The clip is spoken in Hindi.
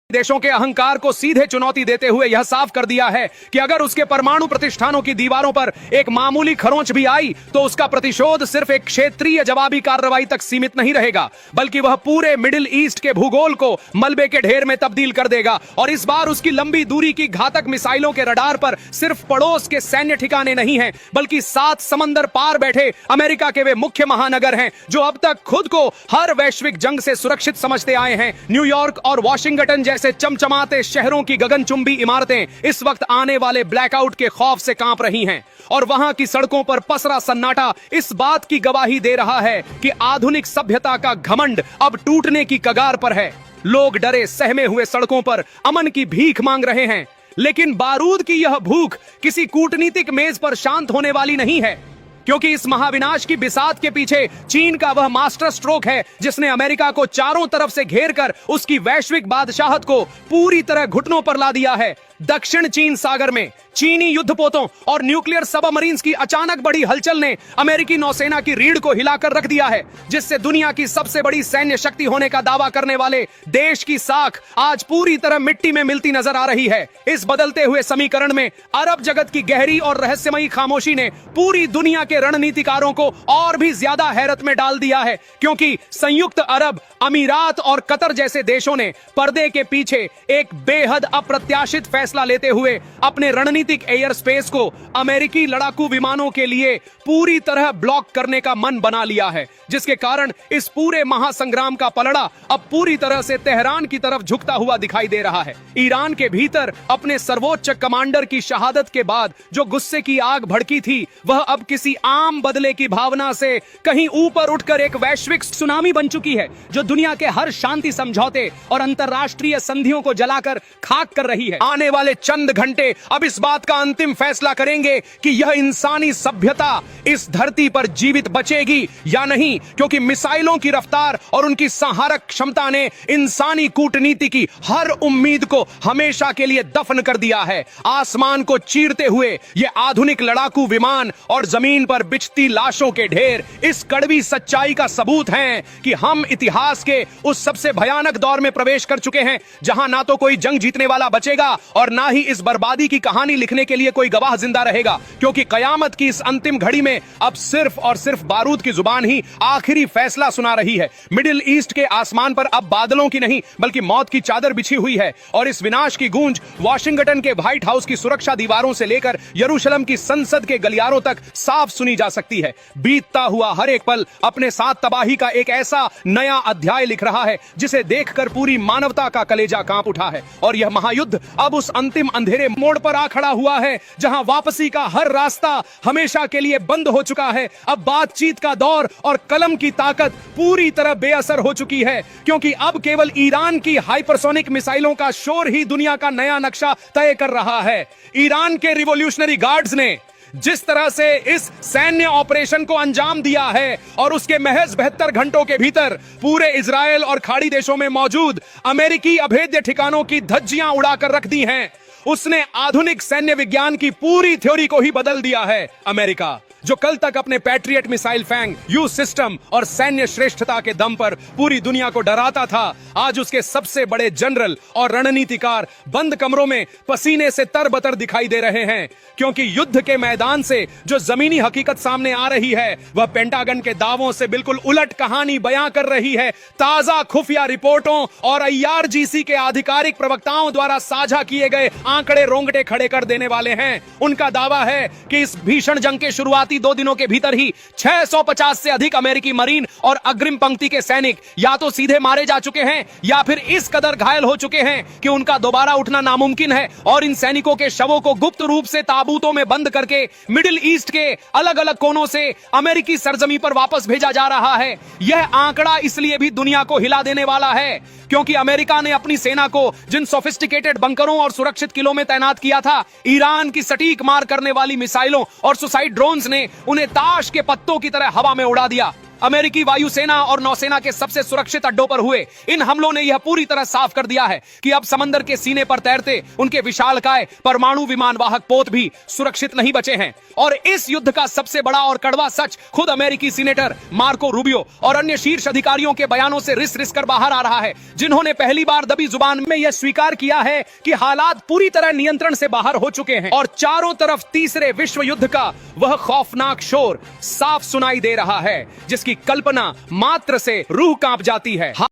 देशों के अहंकार को सीधे चुनौती देते हुए यह साफ कर दिया है कि अगर उसके परमाणु प्रतिष्ठानों की दीवारों पर एक मामूली खरोंच भी आई तो उसका प्रतिशोध सिर्फ एक क्षेत्रीय जवाबी कार्रवाई तक सीमित नहीं रहेगा, बल्कि वह पूरे मिडिल ईस्ट के भूगोल को मलबे के ढेर में तब्दील कर देगा। और इस बार उसकी लंबी दूरी की घातक मिसाइलों के रडार पर सिर्फ पड़ोस के सैन्य ठिकाने नहीं हैं, बल्कि 7 समंदर पार बैठे अमेरिका के वे मुख्य महानगर हैं जो अब तक खुद को हर वैश्विक जंग से सुरक्षित समझते आए हैं। न्यूयॉर्क और वॉशिंगटन जैसे चमचमाते शहरों की गगनचुंबी इमारतें इस वक्त आने वाले ब्लैकआउट के खौफ से कांप रही हैं, और वहां की सड़कों पर पसरा सन्नाटा इस बात की गवाही दे रहा है कि आधुनिक सभ्यता का घमंड अब टूटने की कगार पर है। लोग डरे सहमे हुए सड़कों पर अमन की भीख मांग रहे हैं, लेकिन बारूद की यह भूख किसी कूटनीतिक मेज पर शांत होने वाली नहीं है, क्योंकि इस महाविनाश की बिसात के पीछे चीन का वह मास्टर स्ट्रोक है जिसने अमेरिका को चारों तरफ से घेरकर उसकी वैश्विक बादशाहत को पूरी तरह घुटनों पर ला दिया है। दक्षिण चीन सागर में चीनी युद्धपोतों और न्यूक्लियर सबमरीन्स की अचानक बढ़ी हलचल ने अमेरिकी नौसेना की रीढ़ को हिलाकर रख दिया है, जिससे दुनिया की सबसे बड़ी सैन्य शक्ति होने का दावा करने वाले देश की साख आज पूरी तरह मिट्टी में मिलती नजर आ रही है। इस बदलते हुए समीकरण में अरब जगत की गहरी और रहस्यमयी खामोशी ने पूरी दुनिया के रणनीतिकारों को और भी ज्यादा हैरत में डाल दिया है, क्योंकि संयुक्त अरब अमीरात और कतर जैसे देशों ने पर्दे के पीछे एक बेहद अप्रत्याशित फैसला लेते हुए अपने रणनीतिक एयर स्पेस को अमेरिकी लड़ाकू विमानों के लिए पूरी तरह ब्लॉक करने का मन बना लिया है, जिसके कारण इस पूरे महासंग्राम का पलड़ा अब पूरी तरह से तेहरान की तरफ झुकता हुआ दिखाई दे रहा है। ईरान के भीतर अपने सर्वोच्च कमांडर की शहादत के बाद जो गुस्से की आग भड़की थी, वह अब किसी आम बदले की भावना से कहीं ऊपर उठकर एक वैश्विक सुनामी बन चुकी है, जो दुनिया के हर शांति समझौते और अंतरराष्ट्रीय संधियों को जलाकर खाक कर रही है। आने वाले चंद घंटे अब इस बात का अंतिम फैसला करेंगे कि यह इंसानी सभ्यता इस धरती पर जीवित बचेगी या नहीं, क्योंकि मिसाइलों की रफ्तार और उनकी संहारक क्षमता ने इंसानी कूटनीति की हर उम्मीद को हमेशा के लिए दफन कर दिया है। आसमान को चीरते हुए ये आधुनिक लड़ाकू विमान और जमीन पर बिछती लाशों के ढेर इस कड़वी सच्चाई का सबूत हैं कि हम इतिहास के उस सबसे भयानक दौर में प्रवेश कर चुके हैं जहां ना तो कोई जंग जीतने वाला बचेगा और ना ही इस बर्बादी की कहानी लिखने के लिए कोई गवाह जिंदा रहेगा, क्योंकि कयामत की इस अंतिम घड़ी में अब सिर्फ और सिर्फ बारूद की जुबान ही आखिरी फैसला सुना रही है। मिडिल ईस्ट के आसमान पर अब बादलों की नहीं बल्कि मौत की चादर बिछी हुई है, और इस विनाश की गूंज वॉशिंगटन के व्हाइट हाउस की सुरक्षा दीवारों से लेकर यरूशलेम की संसद के गलियारों तक साफ सुनी जा सकती है। बीतता हुआ हर एक पल अपने साथ तबाही का एक ऐसा नया अध्याय लिख रहा है जिसे देखकर पूरी मानवता का कलेजा कांप उठा है। और यह महायुद्ध अब उस अंतिम अंधेरे मोड़ पर आ खड़ा हुआ है जहां वापसी का हर रास्ता हमेशा के लिए बंद हो चुका है। अब बातचीत का दौर और कलम की ताकत पूरी तरह बेअसर हो चुकी है, क्योंकि अब केवल ईरान की हाइपरसोनिक मिसाइलों का शोर ही दुनिया का नया नक्शा तय कर रहा है। ईरान के रिवॉल्यूशनरी गार्ड्स ने जिस तरह से इस सैन्य ऑपरेशन को अंजाम दिया है और उसके महज 72 घंटों के भीतर पूरे इजराइल और खाड़ी देशों में मौजूद अमेरिकी अभेद्य ठिकानों की धज्जियां उड़ाकर रख दी हैं, उसने आधुनिक सैन्य विज्ञान की पूरी थ्योरी को ही बदल दिया है। अमेरिका जो कल तक अपने पैट्रियट मिसाइल फैंग यू सिस्टम और सैन्य श्रेष्ठता के दम पर पूरी दुनिया को डराता था, आज उसके सबसे बड़े जनरल और रणनीतिकार बंद कमरों में पसीने से तरबतर दिखाई दे रहे हैं, क्योंकि युद्ध के मैदान से जो जमीनी हकीकत सामने आ रही है वह पेंटागन के दावों से बिल्कुल उलट कहानी बयां कर रही है। ताजा खुफिया रिपोर्टों और IRGC के आधिकारिक प्रवक्ताओं द्वारा साझा किए गए आंकड़े रोंगटे खड़े कर देने वाले हैं। उनका दावा है कि इस भीषण जंग के शुरुआती 2 दिनों के भीतर ही 650 से अधिक अमेरिकी मरीन और अग्रिम पंक्ति के सैनिक या तो सीधे मारे जा चुके हैं या फिर इस कदर घायल हो चुके हैं कि उनका दोबारा उठना नामुमकिन है, और इन सैनिकों के शवों को गुप्त रूप से ताबूतों में बंद करके मिडिल ईस्ट के अलग अलग कोनों से अमेरिकी सरजमी पर वापस भेजा जा रहा है। यह आंकड़ा इसलिए भी दुनिया को हिला देने वाला है क्योंकि अमेरिका ने अपनी सेना को जिन सोफिस्टिकेटेड बंकरों और सुरक्षित किलों में तैनात किया था, ईरान की सटीक मार करने वाली मिसाइलों और सुसाइड ड्रोन्स ने उन्हें ताश के पत्तों की तरह हवा में उड़ा दिया। अमेरिकी वायुसेना और नौसेना के सबसे सुरक्षित अड्डों पर हुए इन हमलों ने यह पूरी तरह साफ कर दिया है कि अब समंदर के सीने पर तैरते उनके विशालकाय परमाणु विमान वाहक पोत भी सुरक्षित नहीं बचे हैं। और इस युद्ध का सबसे बड़ा और कड़वा सच खुद अमेरिकी सीनेटर मार्को रूबियो और अन्य शीर्ष अधिकारियों के बयानों से रिस रिस कर बाहर आ रहा है, जिन्होंने पहली बार दबी जुबान में यह स्वीकार किया है कि हालात पूरी तरह नियंत्रण से बाहर हो चुके हैं और चारों तरफ तीसरे विश्व युद्ध का वह खौफनाक शोर साफ सुनाई दे रहा है जिसकी कल्पना मात्र से रूह कांप जाती है।